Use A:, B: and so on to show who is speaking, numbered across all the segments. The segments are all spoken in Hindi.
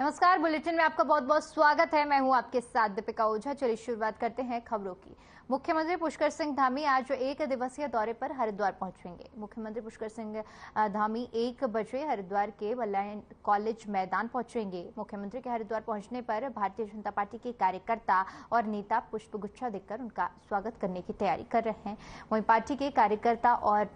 A: नमस्कार, बुलेटिन में आपका बहुत बहुत स्वागत है। मैं हूं आपके साथ दीपिका ओझा। चलिए शुरुआत करते हैं खबरों की। मुख्यमंत्री पुष्कर सिंह धामी आज एक दिवसीय दौरे पर हरिद्वार पहुंचेंगे। मुख्यमंत्री पुष्कर सिंह धामी 1 बजे हरिद्वार के वल्लभ कॉलेज मैदान पहुंचेंगे। मुख्यमंत्री के हरिद्वार पहुंचने पर भारतीय जनता पार्टी के कार्यकर्ता और नेता पुष्पगुच्छा देकर उनका स्वागत करने की तैयारी कर रहे हैं। वहीं पार्टी के कार्यकर्ता और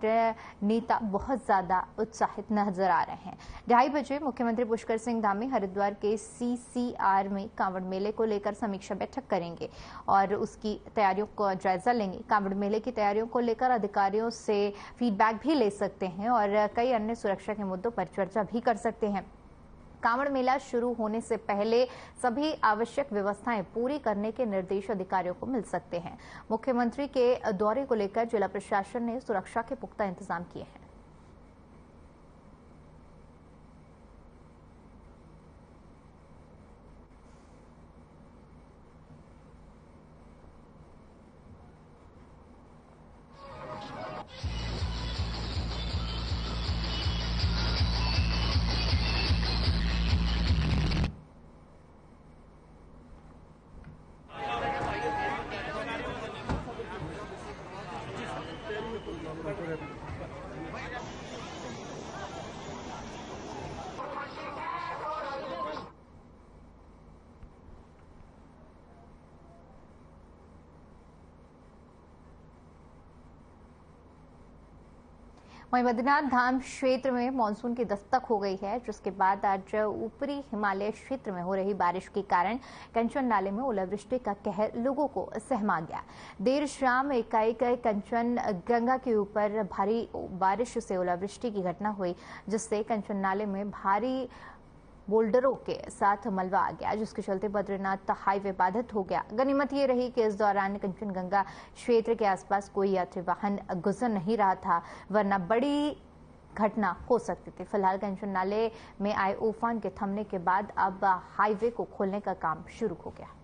A: नेता बहुत ज्यादा उत्साहित नजर आ रहे हैं। 2:30 बजे मुख्यमंत्री पुष्कर सिंह धामी हरिद्वार के CCR में कांवड़ मेले को लेकर समीक्षा बैठक करेंगे और उसकी तैयारियों को जायजा लेंगे। कांवड़ मेले की तैयारियों को लेकर अधिकारियों से फीडबैक भी ले सकते हैं और कई अन्य सुरक्षा के मुद्दों पर चर्चा भी कर सकते हैं। कांवड़ मेला शुरू होने से पहले सभी आवश्यक व्यवस्थाएं पूरी करने के निर्देश अधिकारियों को मिल सकते हैं। मुख्यमंत्री के दौरे को लेकर जिला प्रशासन ने सुरक्षा के पुख्ता इंतजाम किए हैं। वहीं बद्रीनाथ धाम क्षेत्र में मानसून की दस्तक हो गई है, जिसके बाद आज ऊपरी हिमालय क्षेत्र में हो रही बारिश के कारण कंचन नाले में ओलावृष्टि का कहर लोगों को सहमा गया। देर शाम एकाएक कंचन गंगा के ऊपर भारी बारिश से ओलावृष्टि की घटना हुई, जिससे कंचन नाले में भारी बोल्डरों के साथ मलबा आ गया, जिसके चलते बद्रीनाथ हाईवे बाधित हो गया। गनीमत ये रही कि इस दौरान कंचनगंगा क्षेत्र के आसपास कोई यात्री वाहन गुजर नहीं रहा था, वरना बड़ी घटना हो सकती थी। फिलहाल कंचन नाले में आए उफान के थमने के बाद अब हाईवे को खोलने का काम शुरू हो गया।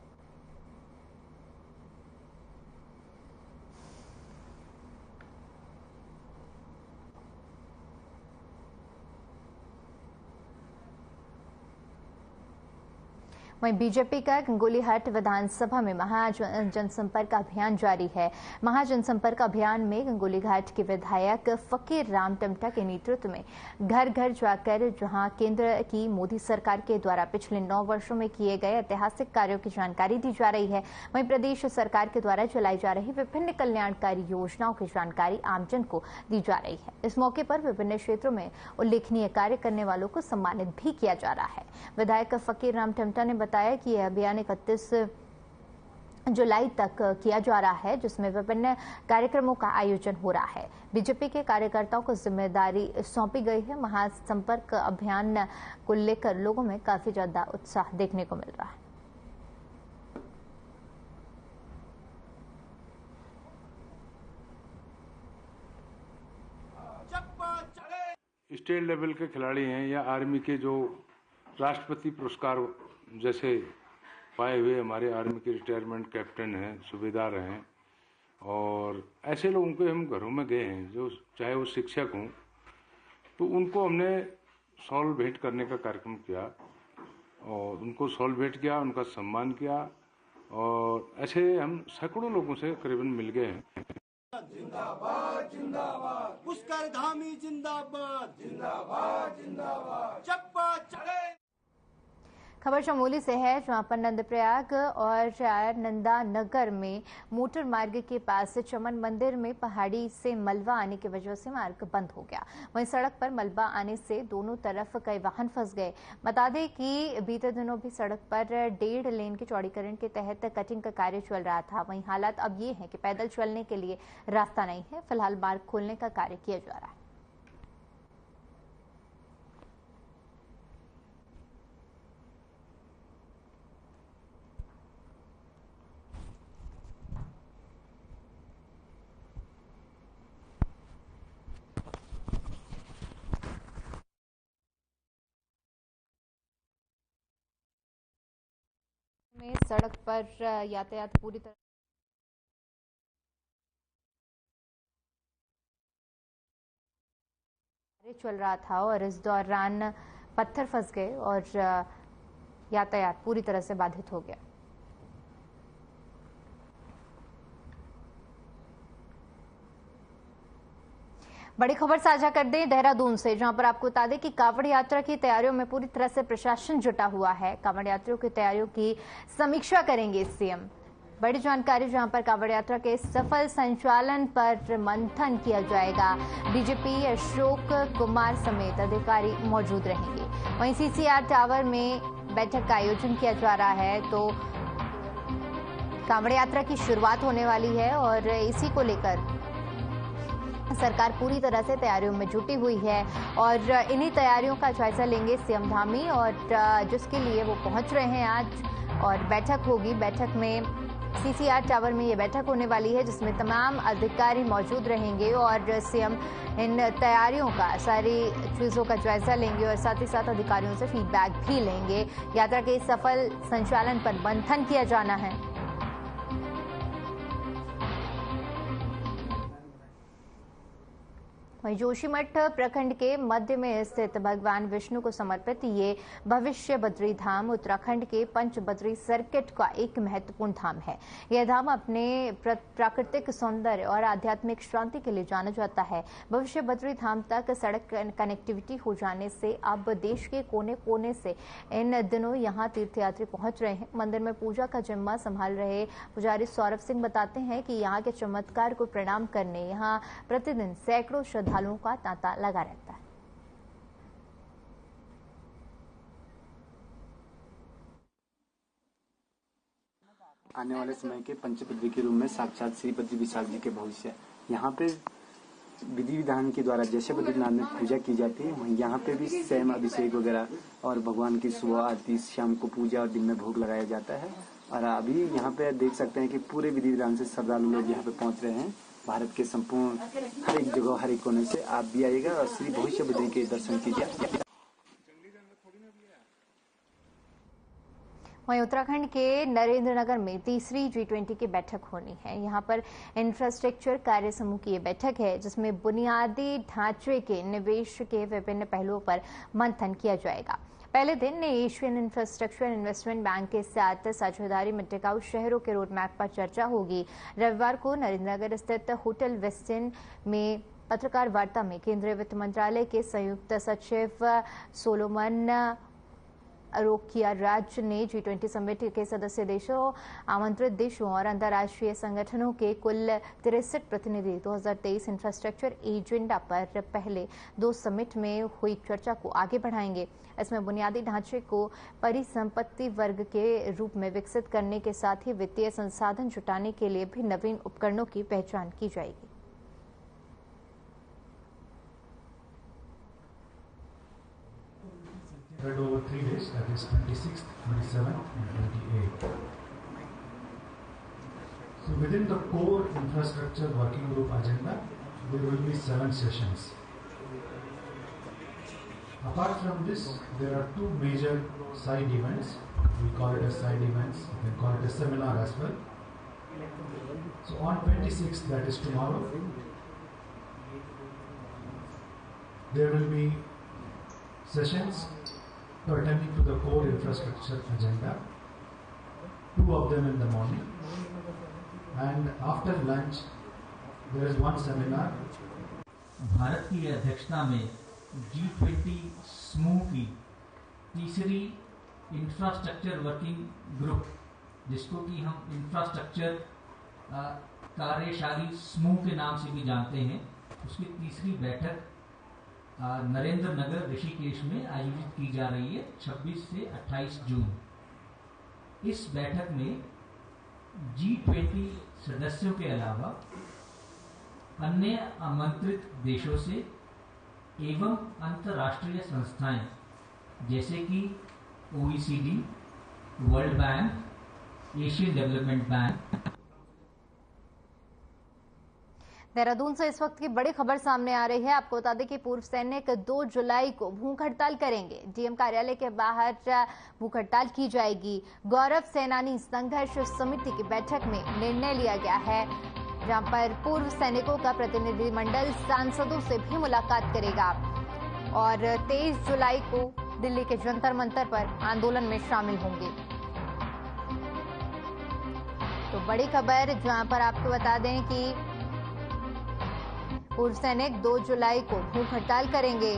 A: वहीं बीजेपी का गंगोलीहट विधानसभा में महाजनसंपर्क अभियान जारी है। महाजनसंपर्क अभियान में गंगोलीघाट के विधायक फकीर राम टमटा के नेतृत्व में घर घर जाकर जहां केंद्र की मोदी सरकार के द्वारा पिछले 9 वर्षों में किए गए ऐतिहासिक कार्यों की जानकारी दी जा रही है। वहीं प्रदेश सरकार के द्वारा चलाई जा रही विभिन्न कल्याणकारी योजनाओं की जानकारी आमजन को दी जा रही है। इस मौके पर विभिन्न क्षेत्रों में उल्लेखनीय कार्य करने वालों को सम्मानित भी किया जा रहा है। विधायक फकीर राम टमटा ने बताया कि यह अभियान 31 जुलाई तक किया जा रहा है, जिसमें विभिन्न कार्यक्रमों का आयोजन हो रहा है। बीजेपी के कार्यकर्ताओं को जिम्मेदारी सौंपी गई है। महासंपर्क अभियान को लेकर लोगों में काफी ज्यादा उत्साह देखने को मिल रहा है।
B: स्टेट लेवल के खिलाड़ी हैं या आर्मी के जो राष्ट्रपति पुरस्कार जैसे पाए हुए हमारे आर्मी के रिटायरमेंट कैप्टन हैं, सूबेदार हैं, और ऐसे लोगों के हम घरों में गए हैं जो चाहे वो शिक्षक हों, तो उनको हमने शॉल भेंट करने का कार्यक्रम किया और उनको शॉल भेंट किया, उनका सम्मान किया, और ऐसे हम सैकड़ों लोगों से करीबन मिल गए हैं।
C: जिंदाबाद जिंदाबाद पुष्कर धामी जिंदाबाद जिंदाबाद जिंदाबाद चप्पा चढ़े।
A: खबर चमोली से है, जहां पर नंदप्रयाग और नंदा नगर में मोटर मार्ग के पास चमन मंदिर में पहाड़ी से मलबा आने की वजह से मार्ग बंद हो गया। वहीं सड़क पर मलबा आने से दोनों तरफ कई वाहन फंस गए। बता दें कि बीते दिनों भी सड़क पर 1.5 लेन के चौड़ीकरण के तहत कटिंग का कार्य चल रहा था। वहीं हालात अब ये है कि पैदल चलने के लिए रास्ता नहीं है। फिलहाल मार्ग खोलने का कार्य किया जा रहा है। में सड़क पर यातायात पूरी तरह चल रहा था और इस दौरान पत्थर फंस गए और यातायात पूरी तरह से बाधित हो गया। बड़ी खबर साझा कर दें देहरादून से, जहां पर आपको बता दें कि कांवड़ यात्रा की तैयारियों में पूरी तरह से प्रशासन जुटा हुआ है। कांवड़ यात्रियों की तैयारियों की समीक्षा करेंगे सीएम। बड़ी जानकारी, जहां पर कांवड़ यात्रा के सफल संचालन पर मंथन किया जाएगा। डीजीपी अशोक कुमार समेत अधिकारी मौजूद रहेंगे। वहीं सीसीआर टावर में बैठक का आयोजन किया जा रहा है। तो कांवड़ यात्रा की शुरुआत होने वाली है और इसी को लेकर सरकार पूरी तरह से तैयारियों में जुटी हुई है और इन्हीं तैयारियों का जायजा लेंगे सीएम धामी, और जिसके लिए वो पहुंच रहे हैं आज और बैठक होगी। बैठक में सीसीआर टावर में ये बैठक होने वाली है, जिसमें तमाम अधिकारी मौजूद रहेंगे और सीएम इन तैयारियों का, सारी चीज़ों का जायजा लेंगे और साथ ही साथ अधिकारियों से फीडबैक भी लेंगे। यात्रा के सफल संचालन पर मंथन किया जाना है। वहीं जोशीमठ प्रखंड के मध्य में स्थित भगवान विष्णु को समर्पित ये भविष्य बद्री धाम उत्तराखंड के पंचबद्री सर्किट का एक महत्वपूर्ण धाम है। यह धाम अपने प्राकृतिक सौंदर्य और आध्यात्मिक शांति के लिए जाना जाता है। भविष्य बद्री धाम तक सड़क कनेक्टिविटी हो जाने से अब देश के कोने कोने से इन दिनों यहां तीर्थयात्री पहुंच रहे हैं। मंदिर में पूजा का जिम्मा संभाल रहे पुजारी सौरभ सिंह बताते हैं कि यहाँ के चमत्कार को प्रणाम करने यहाँ प्रतिदिन सैकड़ों श्रद्धालुओं का तांता लगा रहता है।
D: आने वाले समय के पंचबद्री के रूप में साक्षात श्री बद्री विशाल जी के भविष्य यहाँ पे विधि विधान के द्वारा जैसे बद्रीनाथ में पूजा की जाती है, वहीं यहाँ पे भी सेम अभिषेक वगैरह और भगवान की सुबह आरती, शाम को पूजा और दिन में भोग लगाया जाता है। और अभी यहाँ पे देख सकते हैं कि पूरे विधि विधान से श्रद्धालु लोग यहाँ पे पहुँच रहे हैं। भारत के संपूर्ण हर एक जगह, हर एक कोने से आप भी आइएगा और श्री भविष्य बद्री के दर्शन कीजिए।
A: वहीं उत्तराखंड के नरेंद्रनगर में तीसरी G20 की बैठक होनी है। यहां पर इंफ्रास्ट्रक्चर कार्य समूह की ये बैठक है, जिसमें बुनियादी ढांचे के निवेश के विभिन्न पहलुओं पर मंथन किया जाएगा। पहले दिन एशियन इंफ्रास्ट्रक्चर इन्वेस्टमेंट बैंक के साथ साझेदारी में टिकाऊ शहरों के रोड मैप पर चर्चा होगी। रविवार को नरेंद्रनगर स्थित होटल वेस्टिन में पत्रकार वार्ता में केंद्रीय वित्त मंत्रालय के संयुक्त सचिव सोलोमन अरोकिया राज ने G20 समिट के सदस्य देशों, आमंत्रित देशों और अंतर्राष्ट्रीय संगठनों के कुल 63 प्रतिनिधि 2023 इंफ्रास्ट्रक्चर एजेंडा पर पहले 2 समिट में हुई चर्चा को आगे बढ़ाएंगे। इसमें बुनियादी ढांचे को परिसंपत्ति वर्ग के रूप में विकसित करने के साथ ही वित्तीय संसाधन जुटाने के लिए भी नवीन उपकरणों की पहचान की जाएगी।
E: Spread over 3 days, that is 26th, 27th and 28th. So within the core infrastructure working group agenda, there will be 7 sessions. Apart from this, there are 2 major side events. We call it as side events, you can call it a seminar as well. So on 26th, that is tomorrow, there will be sessions pertaining to the core infrastructure agenda, 2 of them in the morning, and after lunch there is 1 seminar.
F: Bharat की अध्यक्षता में G20 समूह की तीसरी इंफ्रास्ट्रक्चर वर्किंग ग्रुप, जिसको कि हम इंफ्रास्ट्रक्चर कार्यशाली समूह के नाम से भी जानते हैं, उसकी तीसरी बैठक नरेंद्र नगर ऋषिकेश में आयोजित की जा रही है 26 से 28 जून। इस बैठक में G20 सदस्यों के अलावा अन्य आमंत्रित देशों से एवं अंतर्राष्ट्रीय संस्थाएं जैसे कि OECD, world bank, Asian development bank.
A: Dehradun से इस वक्त की बड़ी खबर सामने आ रही है। आपको बता दें कि पूर्व सैनिक 2 जुलाई को भूख हड़ताल करेंगे। डीएम कार्यालय के बाहर भूख हड़ताल की जाएगी। गौरव सेनानी संघर्ष समिति की बैठक में निर्णय लिया गया है, जहां पर पूर्व सैनिकों का प्रतिनिधिमंडल सांसदों से भी मुलाकात करेगा और 23 जुलाई को दिल्ली के जंतर मंतर पर आंदोलन में शामिल होंगे। तो बड़ी खबर जहां पर आपको बता दें कि पूर्व सैनिक 2 जुलाई को भूख हड़ताल करेंगे।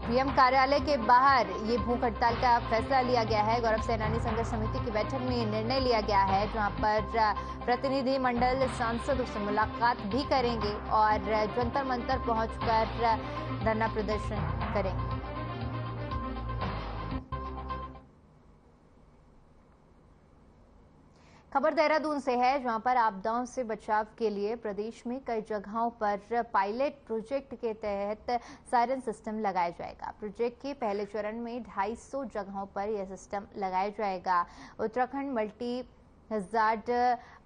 A: पीएम कार्यालय के बाहर ये भूख हड़ताल का फैसला लिया गया है। गौरव सेनानी संघर्ष समिति की बैठक में निर्णय लिया गया है, जहां पर प्रतिनिधि मंडल सांसदों से मुलाकात भी करेंगे और जंतर मंतर पहुंचकर धरना प्रदर्शन करेंगे। खबर देहरादून से है, जहां पर आपदाओं से बचाव के लिए प्रदेश में कई जगहों पर पायलट प्रोजेक्ट के तहत सायरन सिस्टम लगाया जाएगा। प्रोजेक्ट के पहले चरण में 250 जगहों पर यह सिस्टम लगाया जाएगा। Uttarakhand multi hazard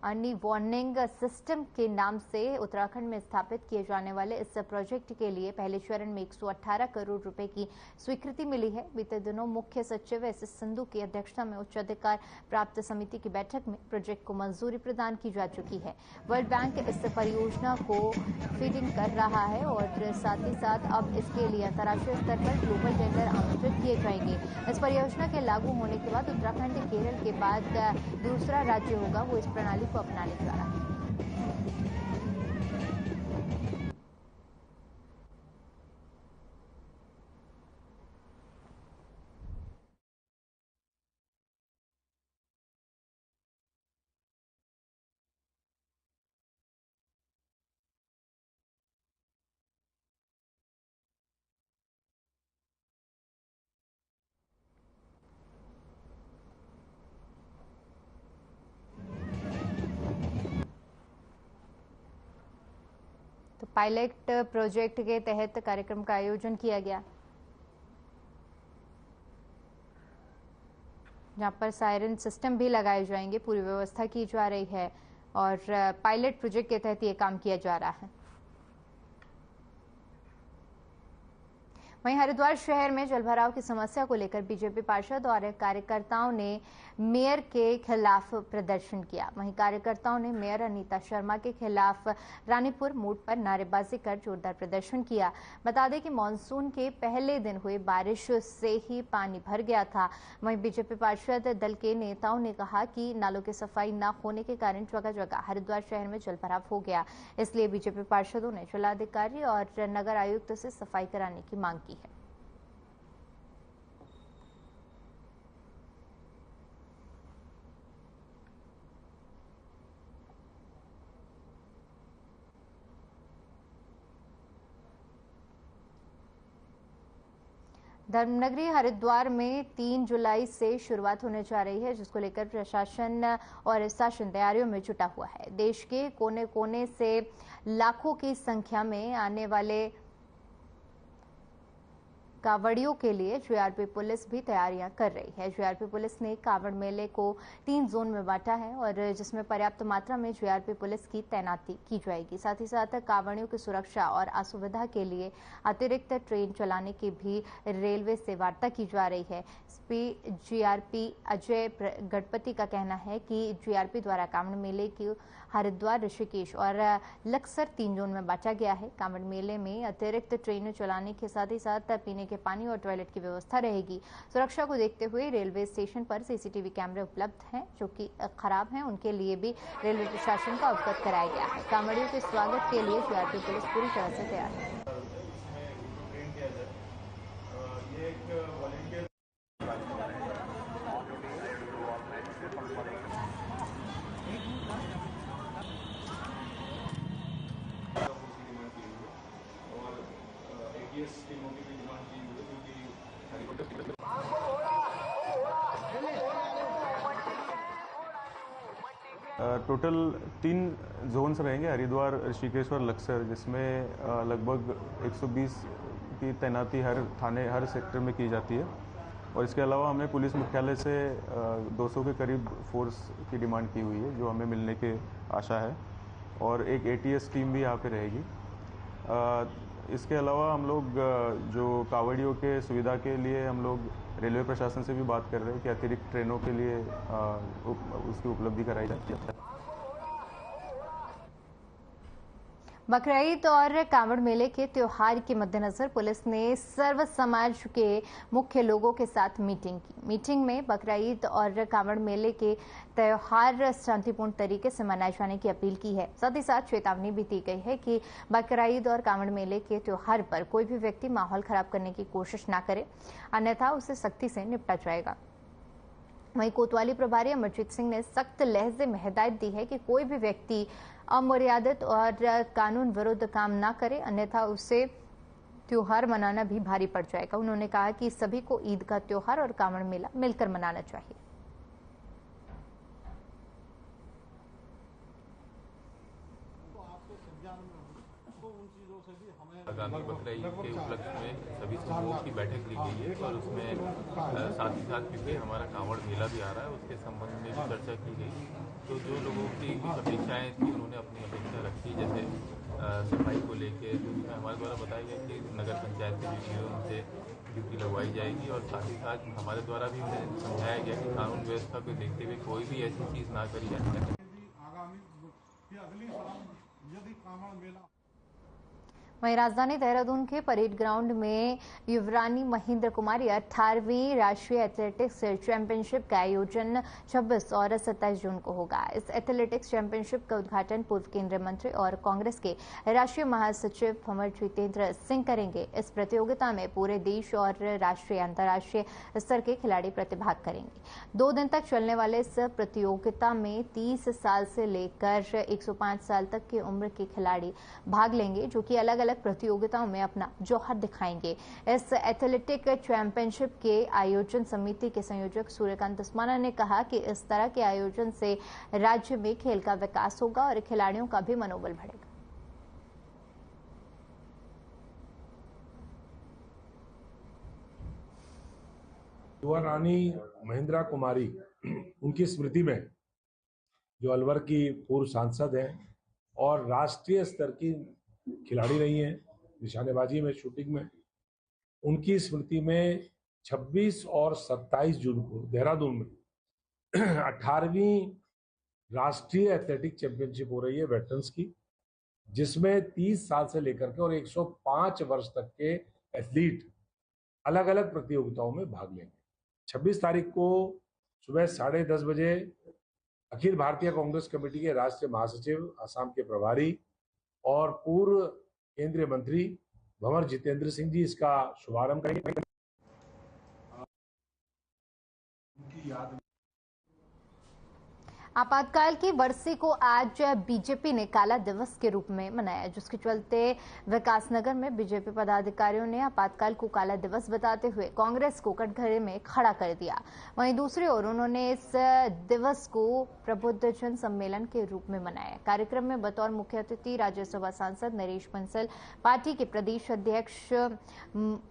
A: early warning system के नाम से उत्तराखंड में स्थापित किए जाने वाले इस प्रोजेक्ट के लिए पहले चरण में 118 करोड़ रुपए की स्वीकृति मिली है। बीते दिनों मुख्य सचिव एस एस संधू की अध्यक्षता में उच्च अधिकार प्राप्त समिति की बैठक में प्रोजेक्ट को मंजूरी प्रदान की जा चुकी है। वर्ल्ड बैंक इस परियोजना को फीडिंग कर रहा है और साथ ही साथ अब इसके लिए अंतर्राष्ट्रीय स्तर पर ग्लोबल टेंडर आमंत्रित किए जाएंगे। इस परियोजना के लागू होने के बाद उत्तराखंड केरल के बाद दूसरा राज्य होगा वो इस प्रणाली को अपनाने जा रहा है। तो पायलट प्रोजेक्ट के तहत कार्यक्रम का आयोजन किया गया, जहां पर सायरन सिस्टम भी लगाए जाएंगे। पूरी व्यवस्था की जा रही है और पायलट प्रोजेक्ट के तहत ये काम किया जा रहा है। वहीं हरिद्वार शहर में जलभराव की समस्या को लेकर बीजेपी पार्षद और कार्यकर्ताओं ने मेयर के खिलाफ प्रदर्शन किया। वहीं कार्यकर्ताओं ने मेयर अनीता शर्मा के खिलाफ रानीपुर मोड़ पर नारेबाजी कर जोरदार प्रदर्शन किया। बता दें कि मानसून के पहले दिन हुई बारिश से ही पानी भर गया था। वहीं बीजेपी पार्षद दल के नेताओं ने कहा कि नालों की सफाई न होने के कारण जगह जगह हरिद्वार शहर में जलभराव हो गया। इसलिए बीजेपी पार्षदों ने जिलाधिकारी और नगर आयुक्त से सफाई कराने की मांग की है। धर्मनगरी हरिद्वार में 3 जुलाई से शुरुआत होने जा रही है, जिसको लेकर प्रशासन और शासन तैयारियों में जुटा हुआ है। देश के कोने कोने से लाखों की संख्या में आने वाले कावड़ियों के लिए जीआरपी पुलिस भी तैयारियां कर रही है। जीआरपी पुलिस ने कावड़ मेले को 3 जोन में बांटा है और जिसमें पर्याप्त मात्रा में जीआरपी पुलिस की तैनाती की जाएगी। साथ ही साथ कावड़ियों की सुरक्षा और असुविधा के लिए अतिरिक्त ट्रेन चलाने की भी रेलवे से वार्ता की जा रही है। एसपी जीआरपी अजय गणपति का कहना है कि जीआरपी द्वारा कावड़ मेले की हरिद्वार, ऋषिकेश और लक्सर 3 जोन में बांटा गया है। कावड़ मेले में अतिरिक्त ट्रेनें चलाने के साथ ही साथ पीने के पानी और टॉयलेट की व्यवस्था रहेगी। सुरक्षा को देखते हुए रेलवे स्टेशन पर सीसीटीवी कैमरे उपलब्ध हैं, जो कि खराब हैं, उनके लिए भी रेलवे प्रशासन को अवगत कराया गया है। कांवड़ियों के स्वागत के लिए जीआरपी पुलिस पूरी तरह से तैयार है।
G: टोटल 3 जोन्स रहेंगे, हरिद्वार, ऋषिकेश और लक्सर, जिसमें लगभग 120 की तैनाती हर थाने, हर सेक्टर में की जाती है। और इसके अलावा हमने पुलिस मुख्यालय से 200 के करीब फोर्स की डिमांड की हुई है, जो हमें मिलने की आशा है। और एक एटीएस टीम भी यहाँ पे रहेगी। इसके अलावा हम लोग जो कावड़ियों के सुविधा के लिए हम लोग रेलवे प्रशासन से भी बात कर रहे हैं कि अतिरिक्त ट्रेनों के लिए उसकी उपलब्धि कराई जाती है।
A: बकरीद और कांवड़ मेले के त्योहार के मद्देनजर पुलिस ने सर्व समाज के मुख्य लोगों के साथ मीटिंग की। मीटिंग में बकरीद और कांवड़ मेले के त्योहार शांतिपूर्ण तरीके से मनाए जाने की अपील की है। साथ ही साथ चेतावनी भी दी गई है कि बकरीद और कांवड़ मेले के त्योहार पर कोई भी व्यक्ति माहौल खराब करने की कोशिश न करे, अन्यथा उसे सख्ती से निपटा जाएगा। वहीं कोतवाली प्रभारी अमरजीत सिंह ने सख्त लहजे में हिदायत दी है कि कोई भी व्यक्ति अमर्यादित और कानून विरुद्ध काम न करे, अन्यथा उसे त्योहार मनाना भी भारी पड़ जाएगा। उन्होंने कहा कि सभी को ईद का त्योहार और कांवड़ मेला मिलकर मनाना चाहिए।
H: आगामी बकरीद के उपलक्ष्य में सभी समूहों की बैठक ली गई है और उसमें साथ ही साथ क्योंकि हमारा कांवड़ मेला भी आ रहा है उसके संबंध में भी चर्चा की गई। तो जो लोगों की अपेक्षाएं थी उन्होंने अपनी अपेक्षा रखी, जैसे सफाई को लेके हमारे द्वारा बताया गया कि नगर पंचायत के ड्यूटी उनसे ड्यूटी लगवाई जाएगी और साथ ही साथ हमारे द्वारा भी उन्हें समझाया गया कि कानून व्यवस्था को देखते हुए कोई भी ऐसी चीज़ ना करी जाए।
A: वहीं राजधानी देहरादून के परेड ग्राउंड में युवरानी महेंद्र कुमारी 18वीं राष्ट्रीय एथलेटिक्स चैंपियनशिप का आयोजन 26 और 27 जून को होगा। इस एथलेटिक्स चैंपियनशिप का उद्घाटन पूर्व केंद्रीय मंत्री और कांग्रेस के राष्ट्रीय महासचिव भंवर जितेंद्र सिंह करेंगे। इस प्रतियोगिता में पूरे देश और राष्ट्रीय अंतर्राष्ट्रीय स्तर के खिलाड़ी प्रतिभाग करेंगे। 2 दिन तक चलने वाले इस प्रतियोगिता में 30 साल से लेकर 105 साल तक की उम्र के खिलाड़ी भाग लेंगे, जो कि अलग अलग प्रतियोगिताओं में अपना जौहर दिखाएंगे। इस एथलेटिक चैंपियनशिप के आयोजन समिति के संयोजक सूर्यकांत उस्माना ने कहा कि इस तरह के आयोजन से राज्य में खेल का विकास होगा और खिलाड़ियों का भी मनोबल बढ़ेगा।
I: युवा रानी महेंद्रा कुमारी, उनकी स्मृति में, जो अलवर की पूर्व सांसद हैं और राष्ट्रीय स्तर की खिलाड़ी रही हैं निशानेबाजी में, शूटिंग में, उनकी स्मृति में 26 और 27 जून को देहरादून में 18वीं राष्ट्रीय एथलेटिक चैंपियनशिप हो रही है वेटरन्स की, जिसमें 30 साल से लेकर के और 105 वर्ष तक के एथलीट अलग अलग प्रतियोगिताओं में भाग लेंगे। 26 तारीख को सुबह 10:30 बजे अखिल भारतीय कांग्रेस कमेटी के राष्ट्रीय महासचिव, असम के प्रभारी और पूर्व केंद्रीय मंत्री भंवर जितेंद्र सिंह जी इसका शुभारंभ करेंगे। उनकी याद
A: आपातकाल की बरसी को आज बीजेपी ने काला दिवस के रूप में मनाया, जिसके चलते विकासनगर में बीजेपी पदाधिकारियों ने आपातकाल को काला दिवस बताते हुए कांग्रेस को कटघरे में खड़ा कर दिया। वहीं दूसरी ओर उन्होंने इस दिवस को प्रबुद्ध जन सम्मेलन के रूप में मनाया। कार्यक्रम में बतौर मुख्य अतिथि राज्यसभा सांसद नरेश बंसल, पार्टी के प्रदेश अध्यक्ष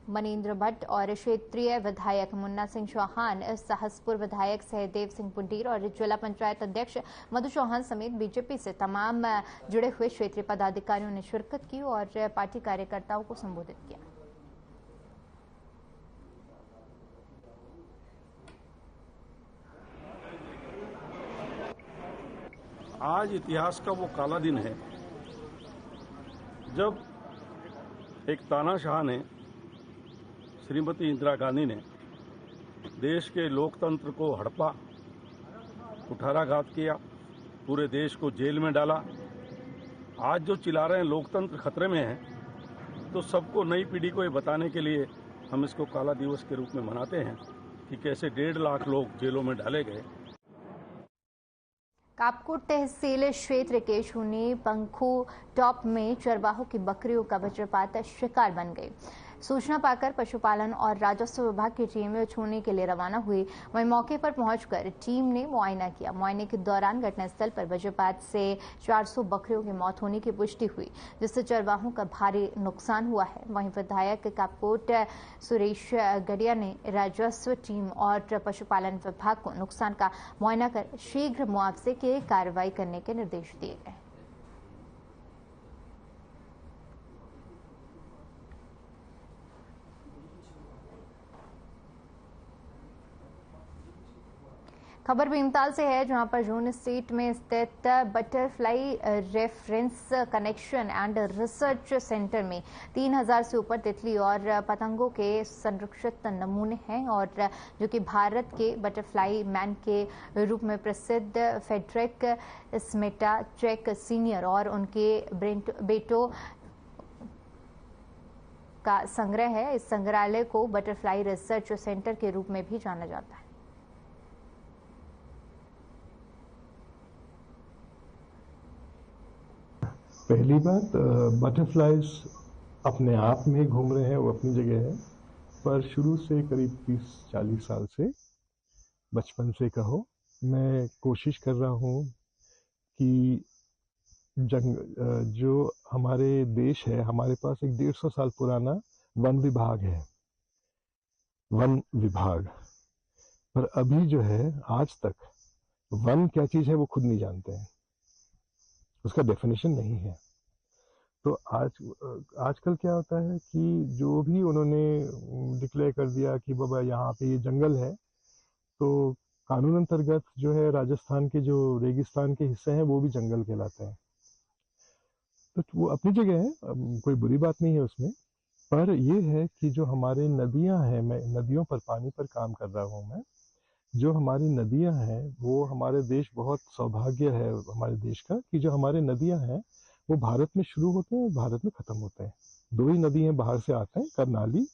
A: मनीन्द्र भट्ट और क्षेत्रीय विधायक मुन्ना सिंह चौहान, सहसपुर विधायक सहदेव सिंह पुंडीर और जिला पंचायत अध्यक्ष मधु चौहान समेत बीजेपी से तमाम जुड़े हुए क्षेत्रीय पदाधिकारियों ने शिरकत की और पार्टी कार्यकर्ताओं को संबोधित किया।
J: आज इतिहास का वो काला दिन है जब एक तानाशाह ने, श्रीमती इंदिरा गांधी ने देश के लोकतंत्र को हड़पा, कुठाराघात किया, पूरे देश को जेल में डाला। आज जो चिल्ला रहे हैं लोकतंत्र खतरे में है, तो सबको, नई पीढ़ी को ये बताने के लिए हम इसको काला दिवस के रूप में मनाते हैं कि कैसे 1.5 लाख लोग जेलों में डाले गए।
A: कापकोट तहसील क्षेत्र के शूनी पंखू टॉप में चरवाहों की बकरियों का वज्रपात शिकार बन गई। सूचना पाकर पशुपालन और राजस्व विभाग की टीम छूने के लिए रवाना हुई। वहीं मौके पर पहुंचकर टीम ने मुआयना किया। मुआयने के दौरान घटनास्थल पर वज्रपात से 400 बकरियों की मौत होने की पुष्टि हुई, जिससे चरवाहों का भारी नुकसान हुआ है। वहीं विधायक कापकोट सुरेश गडिया ने राजस्व टीम और पशुपालन विभाग को नुकसान का मुआयना कर शीघ्र मुआवजे की कार्रवाई करने के निर्देश दिए गए। खबर भीमताल से है, जहां पर जून स्टेट में स्थित butterfly reference connection and research centre में 3000 से ऊपर तितली और पतंगों के संरक्षित नमूने हैं और जो कि भारत के बटरफ्लाई मैन के रूप में प्रसिद्ध फेडरिक स्मेटाचेक सीनियर और उनके बेटों का संग्रह है। इस संग्रहालय को बटरफ्लाई रिसर्च सेंटर के रूप में भी जाना जाता है।
K: पहली बात, बटरफ्लाइज अपने आप में घूम रहे हैं, वो अपनी जगह है, पर शुरू से करीब 30-40 साल से, बचपन से कहो, मैं कोशिश कर रहा हूँ कि जो हमारे देश है, हमारे पास एक 150 साल पुराना वन विभाग है, वन विभाग, पर अभी जो है आज तक वन क्या चीज़ है वो खुद नहीं जानते हैं, उसका डेफिनेशन नहीं है। तो आजकल क्या होता है कि जो भी उन्होंने डिक्लेयर कर दिया कि बाबा यहाँ पे ये जंगल है, तो कानून अंतर्गत जो है राजस्थान के जो रेगिस्तान के हिस्से हैं वो भी जंगल कहलाते हैं। तो वो अपनी जगह है, कोई बुरी बात नहीं है उसमें, पर ये है कि जो हमारे नदियां हैं, मैं नदियों पर, पानी पर काम कर रहा हूँ मैं, जो हमारी नदियां हैं वो हमारे देश, बहुत सौभाग्य है हमारे देश का कि जो हमारे नदियां हैं वो भारत में शुरू होते हैं और भारत में ख़त्म होते हैं। 2 ही नदी हैं बाहर से आते हैं, कर्नाली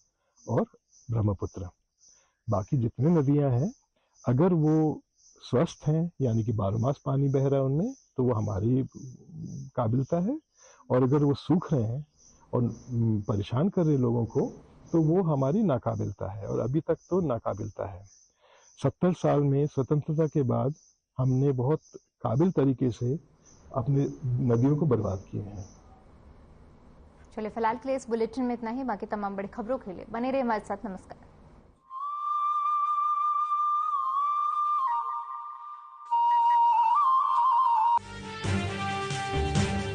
K: और ब्रह्मपुत्र। बाकी जितने नदियां हैं अगर वो स्वस्थ हैं, यानी कि 12 मास पानी बह रहा है उनमें, तो वो हमारी काबिलता है, और अगर वो सूख रहे हैं और परेशान कर रहे लोगों को, तो वो हमारी नाकाबिलता है, और अभी तक तो नाकाबिलता है। 70 साल में स्वतंत्रता के बाद हमने बहुत काबिल तरीके से अपने नदियों को बर्बाद किए हैं।
A: चलिए, फिलहाल के लिए इस बुलेटिन में इतना ही। बाकी तमाम बड़ी खबरों के लिए बने रहिए हमारे साथ। नमस्कार।